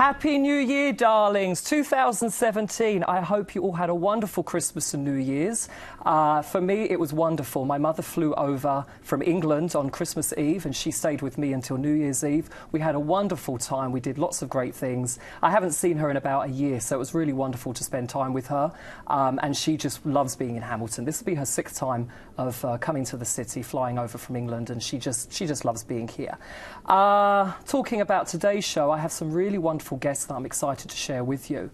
Happy New Year, darlings. 2017. I hope you all had a wonderful Christmas and New Year's. For me, it was wonderful. My mother flew over from England on Christmas Eve and she stayed with me until New Year's Eve. We had a wonderful time. We did lots of great things. I haven't seen her in about a year, so it was really wonderful to spend time with her. And she just loves being in Hamilton. This will be her 6th time of coming to the city, flying over from England, and she just loves being here. Talking about today's show, I have some really wonderful guests that I'm excited to share with you.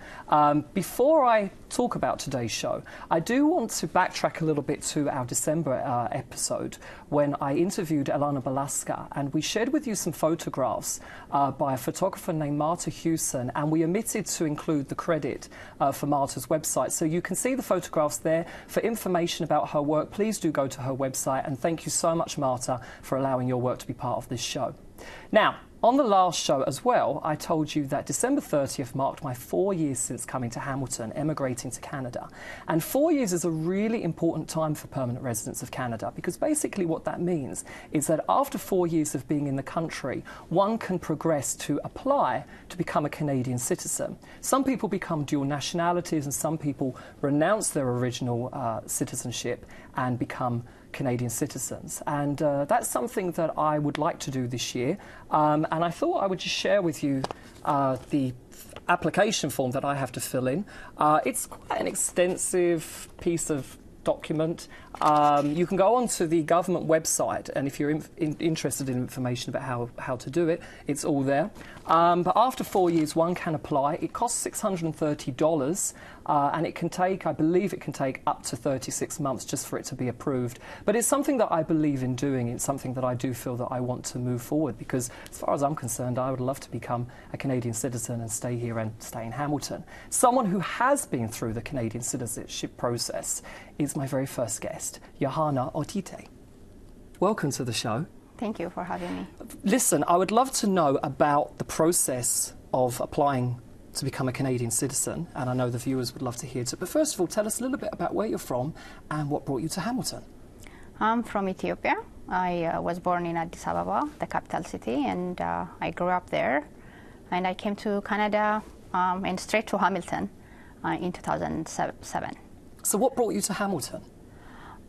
Before I talk about today's show, I do want to backtrack a little bit to our December episode when I interviewed Elana Balaska, and we shared with you some photographs by a photographer named Marta Hewson, and we omitted to include the credit for Marta's website. So you can see the photographs there. For information about her work, please do go to her website, and thank you so much, Marta, for allowing your work to be part of this show. Now, on the last show as well, I told you that December 30th marked my 4 years since coming to Hamilton, emigrating to Canada. And 4 years is a really important time for permanent residents of Canada, because basically what that means is that after 4 years of being in the country, one can progress to apply to become a Canadian citizen. Some people become dual nationalities and some people renounce their original citizenship and become Canadian citizens, and that's something that I would like to do this year, and I thought I would just share with you the application form that I have to fill in. It's quite an extensive piece of document. You can go onto the government website, and if you're interested in information about how to do it, it's all there. But after 4 years, one can apply. It costs $630, and it can take, I believe it can take up to 36 months just for it to be approved. But it's something that I believe in doing. It's something that I do feel that I want to move forward, because as far as I'm concerned, I would love to become a Canadian citizen and stay here and stay in Hamilton. Someone who has been through the Canadian citizenship process is my very first guest, Johanna Otite. Welcome to the show. Thank you for having me. Listen, I would love to know about the process of applying to become a Canadian citizen, and I know the viewers would love to hear it. But first of all, tell us a little bit about where you're from and what brought you to Hamilton. I'm from Ethiopia. I was born in Addis Ababa, the capital city, and I grew up there. And I came to Canada and straight to Hamilton in 2007. So what brought you to Hamilton?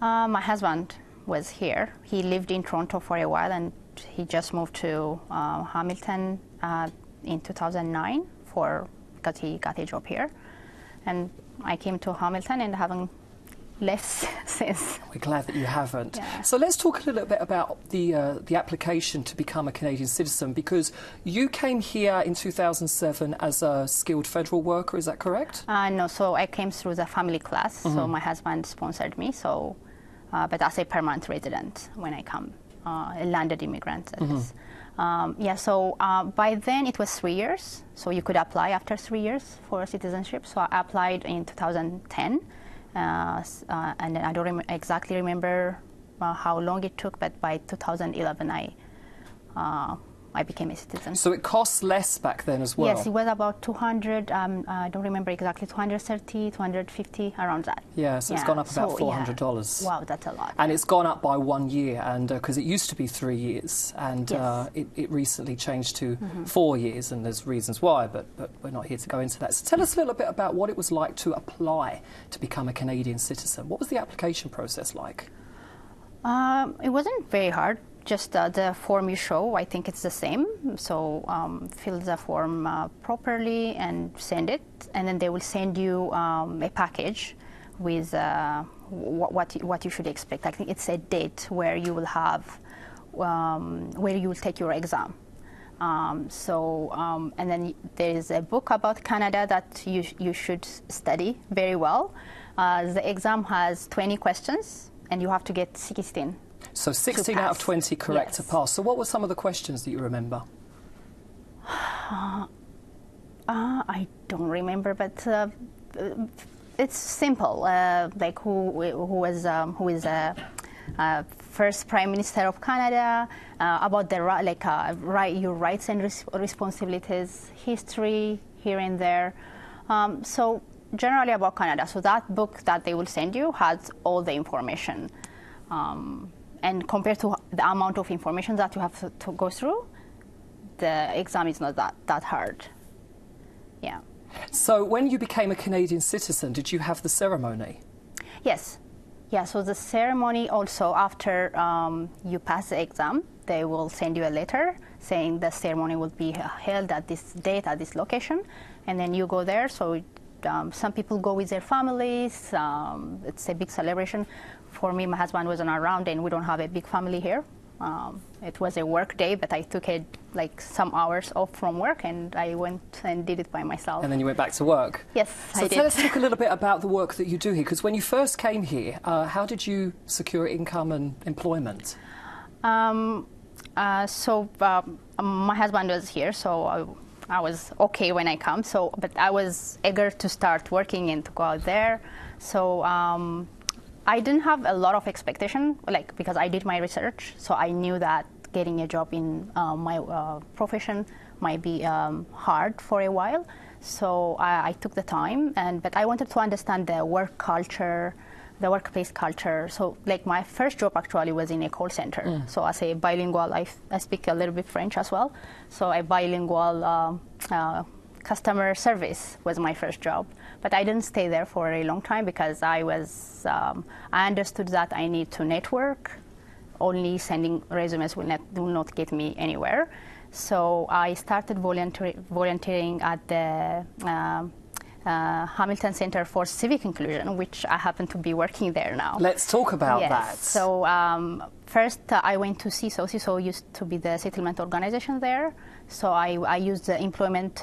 My husband was here. He lived in Toronto for a while, and he just moved to Hamilton in 2009 because he got a job here. And I came to Hamilton and haven't left since. We're glad that you haven't. Yeah. So let's talk a little bit about the application to become a Canadian citizen, because you came here in 2007 as a skilled federal worker, is that correct? No, so I came through the family class, so my husband sponsored me, so, but as a permanent resident when I come, a landed immigrant, that is. Yeah, so by then it was 3 years, so you could apply after 3 years for citizenship. So I applied in 2010, and I don't exactly remember how long it took, but by 2011 I became a citizen. So it costs less back then as well? Yes, it was about 200, I don't remember exactly, 230, 250, around that. Yeah, so it's gone up about $400. Yeah. Wow, that's a lot. And it's gone up by 1 year, and because it used to be 3 years, and yes. It recently changed to 4 years, and there's reasons why, but we're not here to go into that. So tell us a little bit about what it was like to apply to become a Canadian citizen. What was the application process like? It wasn't very hard. Just the form you show, I think it's the same. So fill the form properly and send it, and then they will send you a package with what you should expect. I think it's a date where you will have where you will take your exam. And then there is a book about Canada that you should study very well. The exam has 20 questions, and you have to get 16. So 16 out of 20 correct, yes, to pass. So what were some of the questions that you remember? I don't remember, but it's simple. Like who is first Prime Minister of Canada, about the your rights and responsibilities, history here and there. So generally about Canada. So that book that they will send you has all the information. And compared to the amount of information that you have to go through, the exam is not that hard. Yeah. So when you became a Canadian citizen, did you have the ceremony? Yes. Yeah, so the ceremony also, after you pass the exam, they will send you a letter saying the ceremony will be held at this date, at this location, and then you go there. So some people go with their families. It's a big celebration. For me, my husband wasn't around, and we don't have a big family here. It was a work day, but I took some hours off from work, and I went and did it by myself. And then you went back to work? Yes, I did. So let's talk a little bit about the work that you do here, because when you first came here, how did you secure income and employment? My husband was here, so I was okay when I come. But I was eager to start working and to go out there. So I didn't have a lot of expectation, because I did my research, so I knew that getting a job in my profession might be hard for a while. So I took the time, but I wanted to understand the work culture, the workplace culture. So my first job actually was in a call center. So as a bilingual, I speak a little bit French as well. So a bilingual customer service was my first job. But I didn't stay there for a long time because I understood that I need to network. Only sending resumes will not get me anywhere. So I started volunteering at the Hamilton Center for Civic Inclusion, which I happen to be working there now. Let's talk about yes. that. So first I went to CISO. CISO used to be the settlement organization there. So I used the employment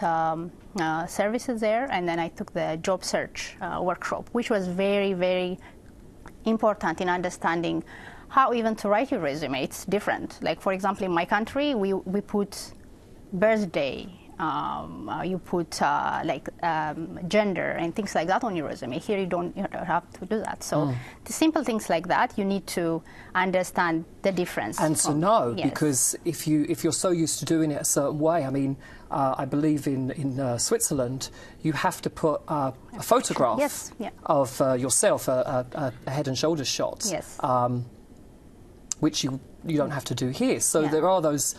services there, and then I took the job search workshop, which was very, very important in understanding how even to write your resume. It's different. For example, in my country, we put birthday, you put gender and things like that on your resume. Here you don't have to do that. So the simple things like that, you need to understand the difference. And to know, yes. because if you're so used to doing it a certain way, I mean, I believe in Switzerland, you have to put a photograph yes. Yeah. of yourself, a head and shoulders shot. Yes. Which you don't have to do here. So yeah. there are those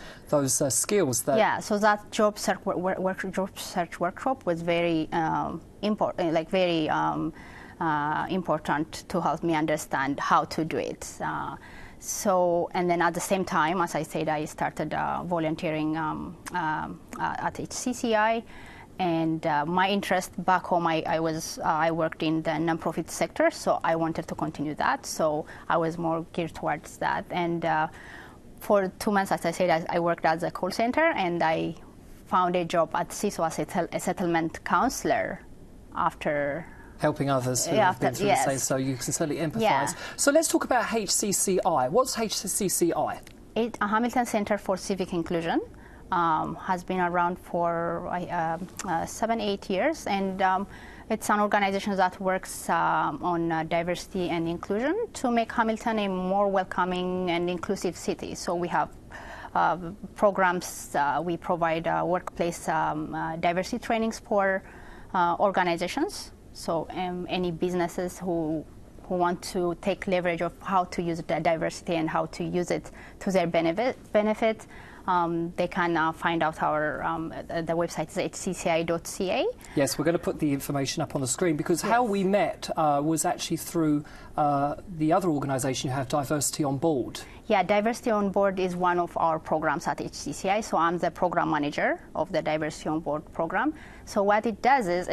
skills that... Yeah, so that job search workshop was very important, important to help me understand how to do it. And then at the same time, as I said, I started volunteering at HCCI. And my interest back home, I worked in the nonprofit sector, so I wanted to continue that. So I was more geared towards that. And for 2 months, as I said, I worked at the call center, and I found a job at CISO as a settlement counselor after helping others who have been through the same, so you can certainly empathise. Yeah. So let's talk about HCCI. What's HCCI? Hamilton Center for Civic Inclusion. Has been around for 7-8 years, and it's an organization that works on diversity and inclusion to make Hamilton a more welcoming and inclusive city. So we have programs, we provide workplace diversity trainings for organizations. So any businesses who want to take leverage of how to use the diversity and how to use it to their benefit. They can find out the website is hcci.ca. Yes, we're going to put the information up on the screen, because yes. How we met was actually through the other organisation you have, Diversity on Board. Yeah, Diversity on Board is one of our programs at HCCI, so I'm the program manager of the Diversity on Board program. So what it does is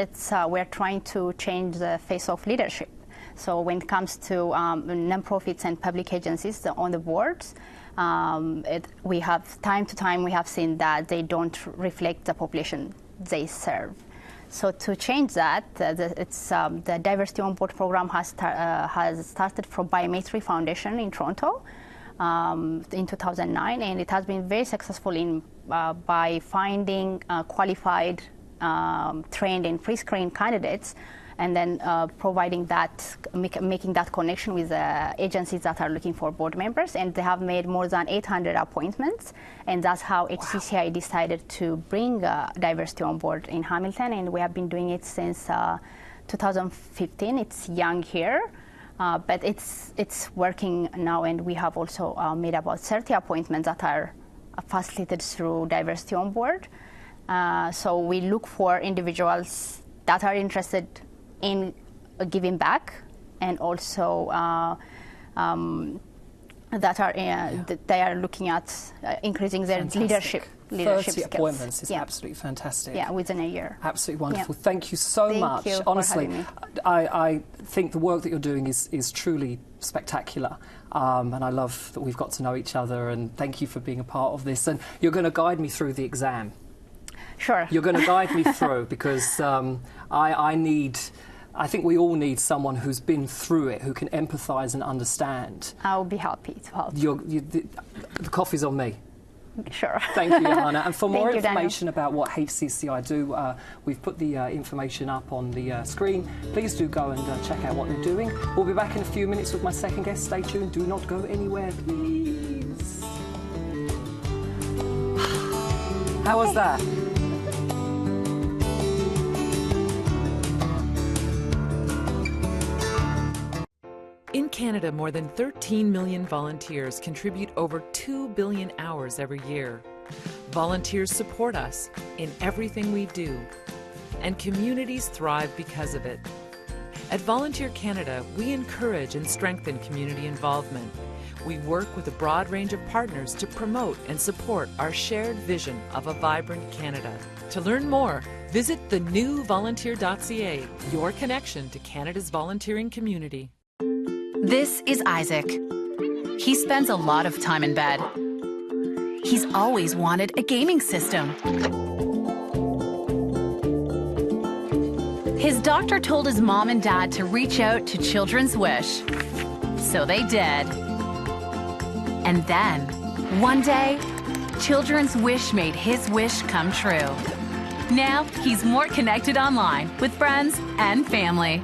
we're trying to change the face of leadership. So when it comes to nonprofits and public agencies on the boards, we have time to time we have seen that they don't reflect the population they serve. So to change that, the Diversity on Board program has started from Biometry Foundation in Toronto in 2009, and it has been very successful by finding qualified, trained and pre-screened candidates, and then providing that, making that connection with the agencies that are looking for board members. And they have made more than 800 appointments. And that's how HCCI decided to bring diversity on board in Hamilton. And we have been doing it since 2015. It's young here, but it's working now. And we have also made about 30 appointments that are facilitated through diversity on board. So we look for individuals that are interested in giving back, and also that they are looking at increasing their leadership 30 skills. appointments is absolutely fantastic. Yeah, within a year. Absolutely wonderful. Yeah. Thank you so much. Thank you Honestly, for having me. I think the work that you're doing is truly spectacular. And I love that we've got to know each other, and thank you for being a part of this. And you're going to guide me through the exam. Sure. You're going to guide me through, because I think we all need someone who's been through it, who can empathise and understand. I'll be happy to help. The coffee's on me. Sure. Thank you, Johanna. And for more Thank you, information about what HCCI do, we've put the information up on the screen. Please do go and check out what they're doing. We'll be back in a few minutes with my second guest. Stay tuned. Do not go anywhere, please. How was that? In Canada, more than 13 million volunteers contribute over 2 billion hours every year. Volunteers support us in everything we do, and communities thrive because of it. At Volunteer Canada, we encourage and strengthen community involvement. We work with a broad range of partners to promote and support our shared vision of a vibrant Canada. To learn more, visit thenewvolunteer.ca, your connection to Canada's volunteering community. This is Isaac. He spends a lot of time in bed. He's always wanted a gaming system. His doctor told his mom and dad to reach out to Children's Wish. So they did. And then, one day, Children's Wish made his wish come true. Now, he's more connected online with friends and family.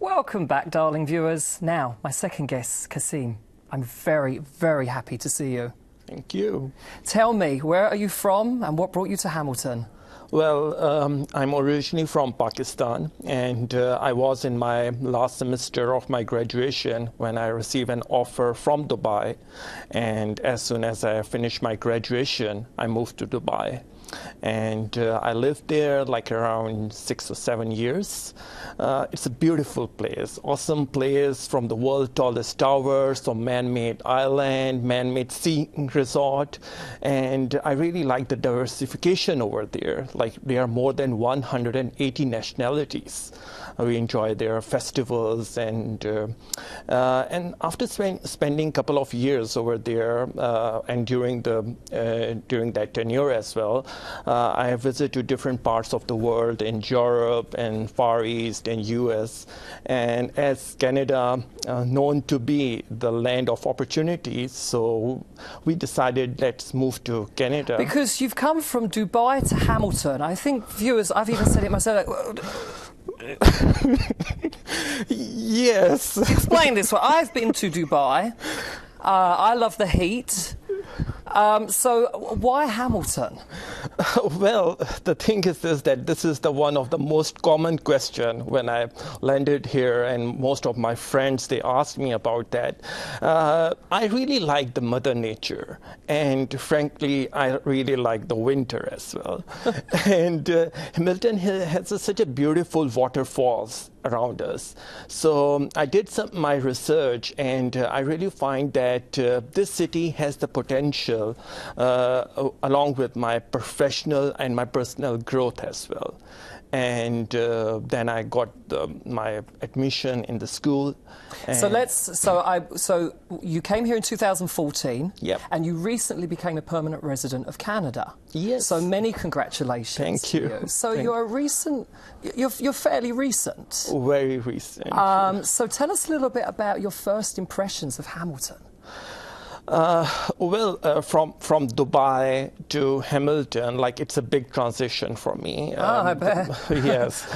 Welcome back, darling viewers. Now, my second guest, Kasim. I'm very, very happy to see you. Thank you. Tell me, where are you from and what brought you to Hamilton? Well, I'm originally from Pakistan, and I was in my last semester of my graduation when I received an offer from Dubai. And as soon as I finished my graduation, I moved to Dubai. And I lived there like around 6 or 7 years. It's a beautiful place, awesome place, from the world's tallest towers, some man-made island, man-made sea resort. And I really like the diversification over there. Like, there are more than 180 nationalities. We enjoy their festivals, and after spending a couple of years over there, and during that tenure as well, I have visited different parts of the world, in Europe and Far East and US. And as Canada, known to be the land of opportunities, so we decided, let's move to Canada. Because you've come from Dubai to Hamilton. I think viewers, I've even said it myself. Yes. Explain this one. I've been to Dubai. I love the heat. So why Hamilton? Well, the thing is that this is one of the most common question when I landed here, and most of my friends, they asked me about that. I really like the Mother Nature, and frankly, I really like the winter as well. And Hamilton has such a beautiful waterfalls around us. So I did my research, and I really find that this city has the potential, along with my professional and my personal growth as well. And then I got my admission in the school. So you came here in 2014. Yep. And you recently became a permanent resident of Canada. Yes. So many congratulations. Thank you. So you're fairly recent. Very recent. So tell us a little bit about your first impressions of Hamilton. From Dubai to Hamilton, like, it's a big transition for me. I bet. Yes.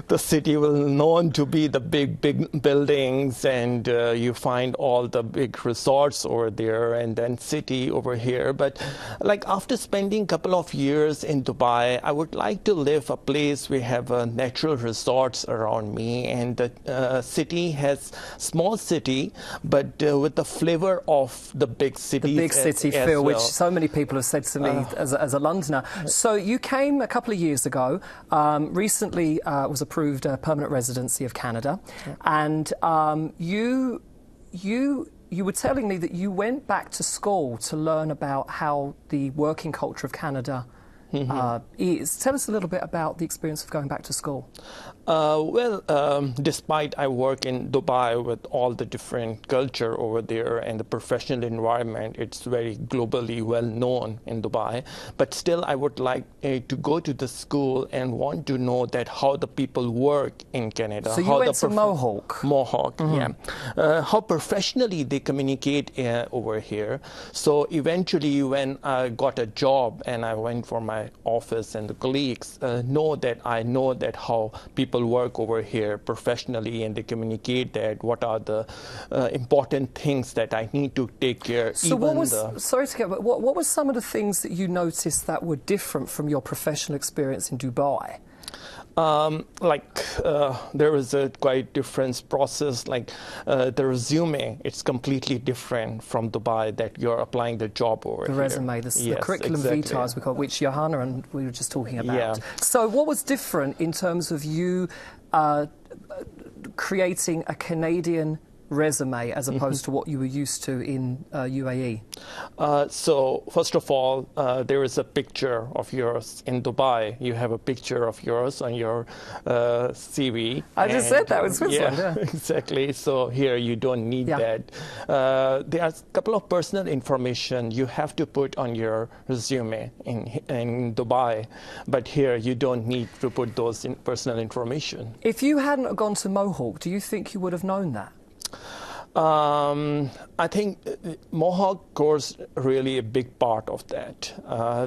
The city was known to be the big buildings, and you find all the big resorts over there, and then city over here. But like, after spending a couple of years in Dubai, I would like to live a place where we have natural resorts around me, and the city has small city, but with the flavor flavor of the big city. The big city as feel, well. which so many people have said to me as a Londoner. So you came a couple of years ago, recently was approved a permanent residency of Canada, and you were telling me that you went back to school to learn about how the working culture of Canada is. Tell us a little bit about the experience of going back to school. Despite I work in Dubai with all the different culture over there and the professional environment, it's very globally well known in Dubai. But still, I would like to go to the school and want to know that how the people work in Canada. So you went to Mohawk. Mohawk, yeah. How professionally they communicate over here. So eventually, when I got a job and I went for my office and the colleagues I know that how people work over here professionally, and they communicate that what are the important things that I need to take care. So what was, sorry to get, but what were some of the things that you noticed that were different from your professional experience in Dubai? There was a quite different process, the resume, it's completely different from Dubai that you're applying the job over here. The resume, the curriculum vitae, as we call it, which Johanna and we were just talking about. Yeah. So what was different in terms of you creating a Canadian resume as opposed to what you were used to in UAE? So first of all, there is a picture of yours in Dubai. You have a picture of yours on your CV. I just said that was Switzerland. Yeah, exactly. So here you don't need that. There are a couple of personal information you have to put on your resume in Dubai, but here you don't need to put those personal information. If you hadn't gone to Mohawk, do you think you would have known that? I think Mohawk course really a big part of that.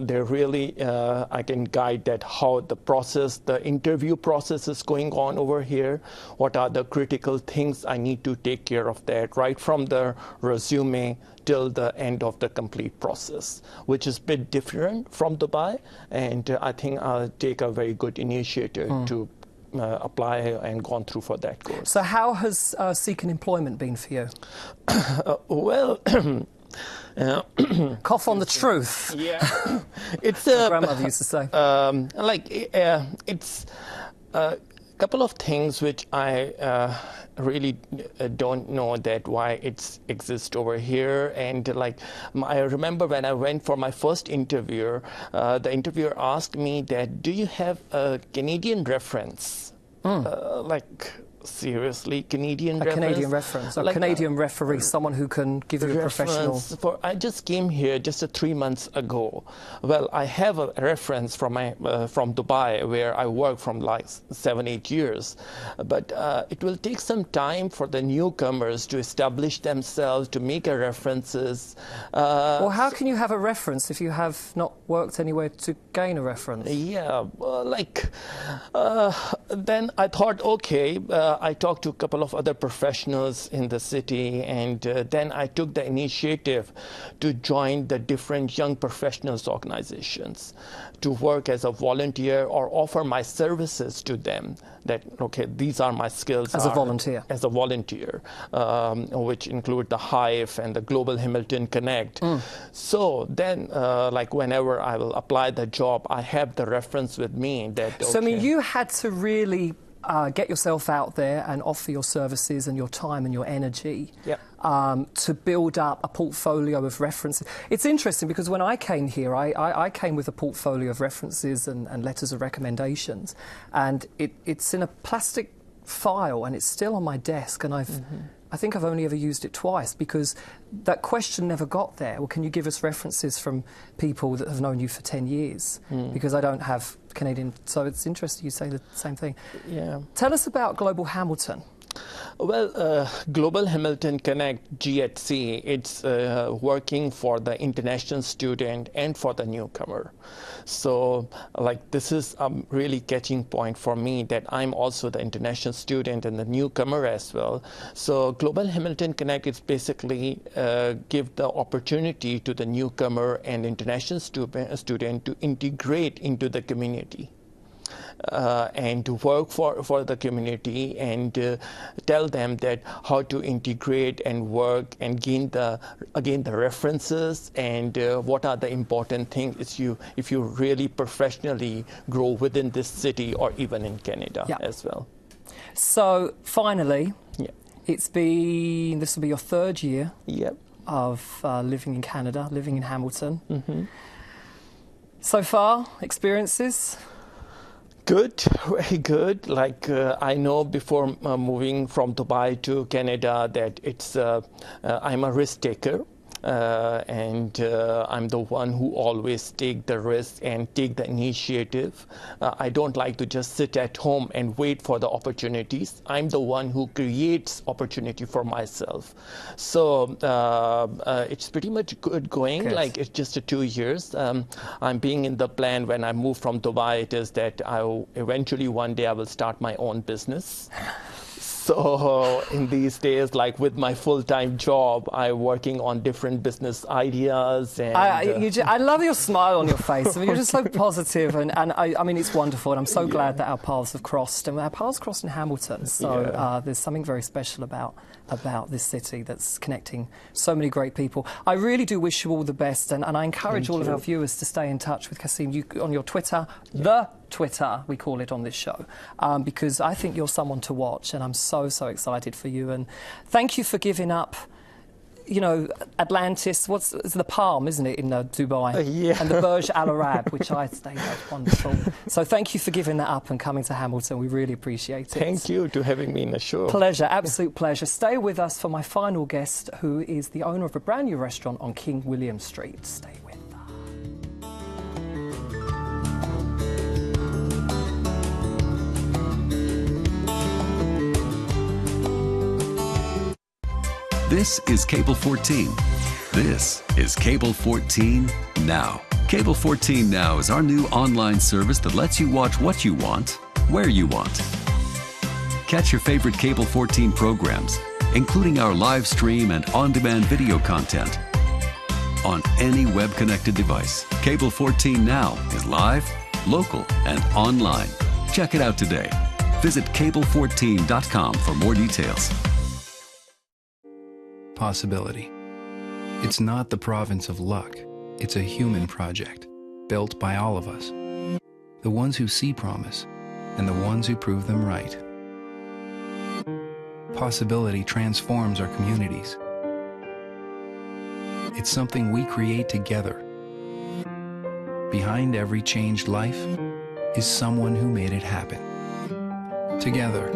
They're really, I can guide that how the process, the interview process is going on over here. What are the critical things I need to take care of that, right from the resume till the end of the complete process, which is a bit different from Dubai. And I think I'll take a very good initiative to apply and gone through for that course. So how has seeking employment been for you? Cough on the truth. Yeah, it's my grandmother used to say. It's a couple of things which I really don't know that why it exists over here. And I remember when I went for my first interview, the interviewer asked me that, do you have a Canadian reference? Seriously, Canadian reference? Canadian reference, a Canadian referee, someone who can give you a professional... I just came here just 3 months ago. Well, I have a reference from Dubai, where I worked from 7-8 years. But it will take some time for the newcomers to establish themselves, to make references. Well, how can you have a reference if you have not worked anywhere to gain a reference? Yeah, then I thought, okay, I talked to a couple of other professionals in the city, and then I took the initiative to join the different young professionals organizations to work as a volunteer or offer my services to them. That, okay, these are my skills. As a volunteer? As a volunteer, which include the Hive and the Global Hamilton Connect. So then, whenever I will apply the job, I have the reference with me. That. So, I mean, you had to really get yourself out there and offer your services and your time and your energy to build up a portfolio of references. It's interesting because when I came here, I came with a portfolio of references and letters of recommendations, and it's in a plastic file and it's still on my desk, and I think I've only ever used it twice because that question never got there. Well, can you give us references from people that have known you for 10 years? Because I don't have Canadian. So it's interesting you say the same thing. Yeah. Tell us about Global Hamilton. Well, Global Hamilton Connect, GHC, it's working for the international student and for the newcomer. So, this is a really catching point for me that I'm also the international student and the newcomer as well. So, Global Hamilton Connect is basically give the opportunity to the newcomer and international student to integrate into the community. and work for the community and tell them that how to integrate and work and gain the references and what are the important things if you really professionally grow within this city or even in Canada as well. So finally, this will be your third year of living in Canada, living in Hamilton. So far, experiences? Good, very good. Like I know before moving from Dubai to Canada that I'm a risk taker. And I'm the one who always take the risk and take the initiative. I don't like to just sit at home and wait for the opportunities. I'm the one who creates opportunity for myself. So it's pretty much good going. Good. Like it's just 2 years. I'm being in the plan when I move from Dubai. It is that eventually one day I will start my own business. So in these days, like with my full-time job, I'm working on different business ideas. And I love your smile on your face. I mean, you're just so positive, and I mean, it's wonderful. And I'm so glad that our paths have crossed, and our paths crossed in Hamilton. So there's something very special about this city that's connecting so many great people. I really do wish you all the best, and I encourage all of our viewers to stay in touch with Kasim on your Twitter, the Twitter, we call it on this show, because I think you're someone to watch, and I'm so excited for you. And thank you for giving up, you know, Atlantis, it's the Palm, isn't it, in Dubai? And the Burj Al Arab, which I stayed at, wonderful. So thank you for giving that up and coming to Hamilton. We really appreciate it. Thank you to having me in the show. Pleasure, absolute pleasure. Stay with us for my final guest, who is the owner of a brand new restaurant on King William Street. Stay with us. This is Cable 14. This is Cable 14 Now. Cable 14 Now is our new online service that lets you watch what you want, where you want. Catch your favorite Cable 14 programs, including our live stream and on-demand video content, on any web-connected device. Cable 14 Now is live, local, and online. Check it out today. Visit cable14.com for more details. Possibility. It's not the province of luck. It's a human project, built by all of us. The ones who see promise, and the ones who prove them right. Possibility transforms our communities. It's something we create together. Behind every changed life is someone who made it happen. Together,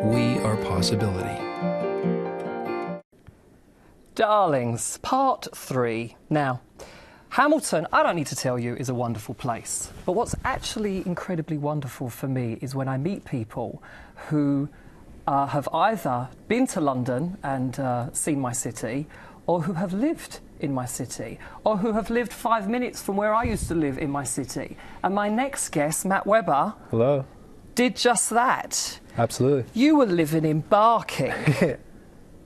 we are possibility. Darlings, part 3. Now, Hamilton, I don't need to tell you, is a wonderful place. But what's actually incredibly wonderful for me is when I meet people who have either been to London and seen my city, or who have lived in my city, or who have lived 5 minutes from where I used to live in my city. And my next guest, Matt Webber, hello, did just that. Absolutely. You were living in Barking.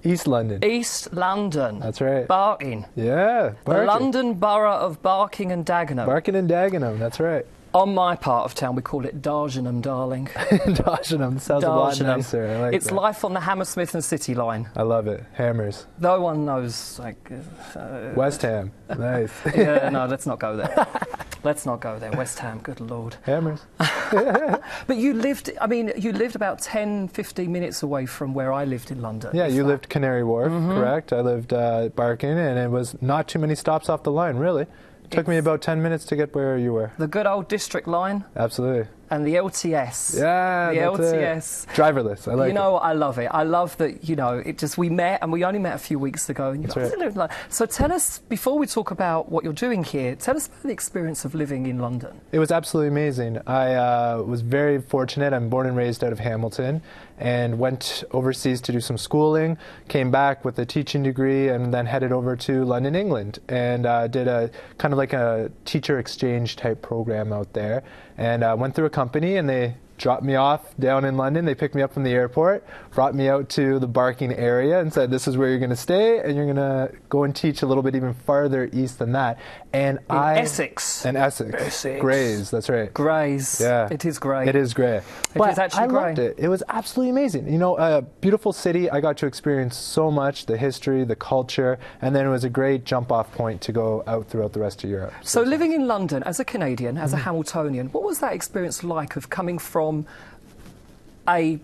East London. East London. That's right. Barking. Yeah. Barking. The London borough of Barking and Dagenham. Barking and Dagenham, that's right. On my part of town, we call it Dargenham, darling. Dargenham sounds a lot nicer. I like it's that. life on the Hammersmith and City line. I love it. Hammers. No one knows, like... West Ham. Nice. Yeah, no, let's not go there. Let's not go there. West Ham, good Lord. Hammers. But you lived about 10, 15 minutes away from where I lived in London. Yeah, you lived Canary Wharf, correct? I lived Barking, and it was not too many stops off the line, really. Took me about 10 minutes to get where you were. The good old District line. Absolutely. And the LTS. Yeah, the LTS. It. Driverless. I like it. You know, I love it. I love that, you know, we met, and we only met a few weeks ago. And right. So tell us, before we talk about what you're doing here, tell us about the experience of living in London. It was absolutely amazing. I was very fortunate. I'm born and raised out of Hamilton, and went overseas to do some schooling, came back with a teaching degree, and then headed over to London, England, and did a kind of like a teacher exchange type program out there, and went through a company, and they dropped me off down in London. They picked me up from the airport, brought me out to the Barking area and said, this is where you're going to stay, and you're going to go and teach a little bit even farther east than that. And Essex. In Essex. Grays, that's right. Grays. Yeah. It is grey. It is grey. It is actually grey. I loved it. It was absolutely amazing. You know, a beautiful city. I got to experience so much, the history, the culture, and then it was a great jump-off point to go out throughout the rest of Europe. So living in London, as a Canadian, as a Hamiltonian, what was that experience like of coming from a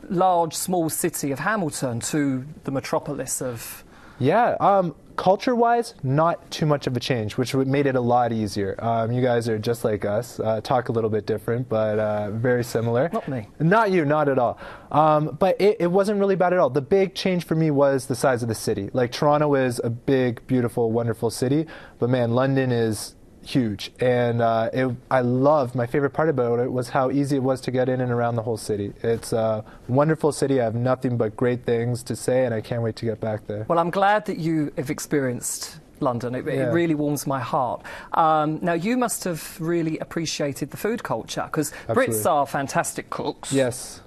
large, small city of Hamilton to the metropolis of... Yeah, culture-wise, not too much of a change, which made it a lot easier. You guys are just like us, talk a little bit different, but very similar. Not me. Not you, not at all. But it wasn't really bad at all. The big change for me was the size of the city. Like, Toronto is a big, beautiful, wonderful city, but man, London is huge. And I loved, my favorite part about it was how easy it was to get in and around the whole city. It's a wonderful city. I have nothing but great things to say, and I can't wait to get back there. Well, I'm glad that you have experienced London. It really warms my heart. Now, you must have really appreciated the food culture, because Brits are fantastic cooks. Yes.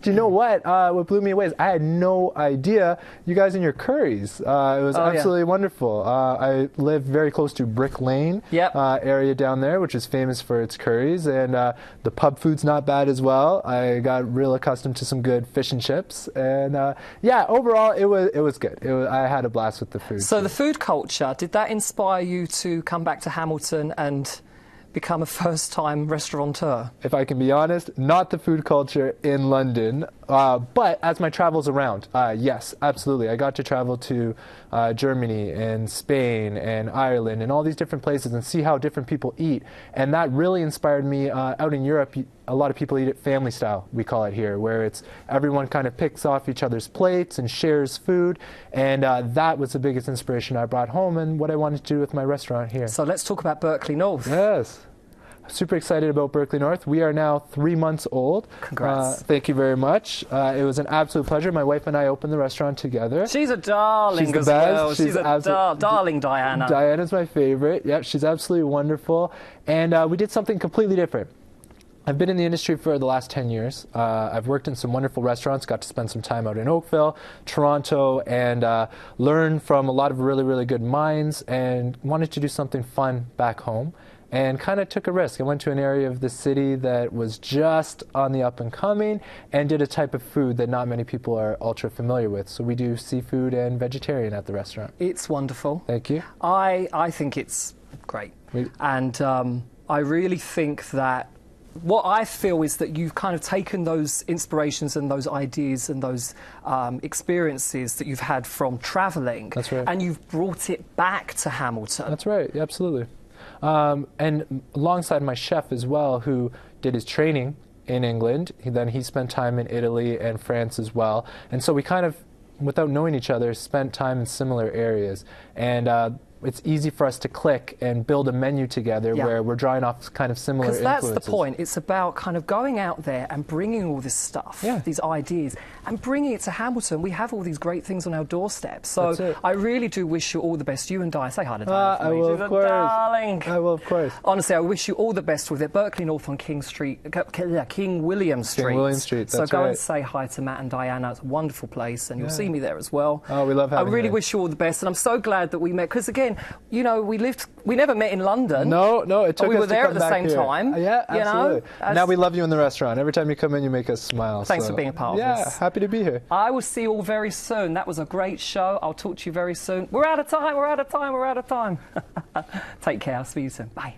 Do you know what? What blew me away is I had no idea you guys in your curries. It was absolutely wonderful. I live very close to Brick Lane area down there, which is famous for its curries, and the pub food's not bad as well. I got real accustomed to some good fish and chips, and yeah, overall it was good. I had a blast with the food. So the food culture, did that inspire you to come back to Hamilton and become a first-time restaurateur? If I can be honest, not the food culture in London, but as my travels around, yes, absolutely. I got to travel to Germany and Spain and Ireland and all these different places and see how different people eat. And that really inspired me. Out in Europe, a lot of people eat it family style, we call it here, where it's everyone kind of picks off each other's plates and shares food. And that was the biggest inspiration I brought home and what I wanted to do with my restaurant here. So let's talk about Berkeley North. Yes. Super excited about Berkeley North. We are now 3 months old. Congrats. Thank you very much. It was an absolute pleasure. My wife and I opened the restaurant together. She's a darling she's the as best. well. She's a darling, Diana. Diana's my favorite. Yep, she's absolutely wonderful. And we did something completely different. I've been in the industry for the last 10 years. I've worked in some wonderful restaurants, got to spend some time out in Oakville, Toronto, and learn from a lot of really, really good minds, and wanted to do something fun back home. And kind of took a risk. I went to an area of the city that was just on the up and coming and did a type of food that not many people are ultra familiar with. So we do seafood and vegetarian at the restaurant. It's wonderful. Thank you. I think it's great. And I really think that what I feel is that you've kind of taken those inspirations and those ideas and those experiences that you've had from travelling. That's right. And you've brought it back to Hamilton. That's right, absolutely. And alongside my chef as well, who did his training in England, then he spent time in Italy and France as well. And so we kind of, without knowing each other, spent time in similar areas. And it's easy for us to click and build a menu together where we're drawing off kind of similar influences. Because that's the point. It's about kind of going out there and bringing all this stuff, these ideas, and bringing it to Hamilton. We have all these great things on our doorstep. So I really do wish you all the best. You and Di, say hi to Diana for me. I will, of course. Darling. I will, of course. Honestly, I wish you all the best with it. Berkeley North on King William Street. King William Street, that's So go right. and say hi to Matt and Diana. It's a wonderful place, and you'll see me there as well. Oh, we love having you. I really wish you all the best, and I'm so glad that we met, because again, you know, we never met in London. No, it took us to come back here. We were there at the same time. Yeah, absolutely. You know, now we love you in the restaurant. Every time you come in, you make us smile. Thanks for being a part of this. Yeah, happy to be here. I will see you all very soon. That was a great show. I'll talk to you very soon. We're out of time. Take care. I'll see you soon. Bye.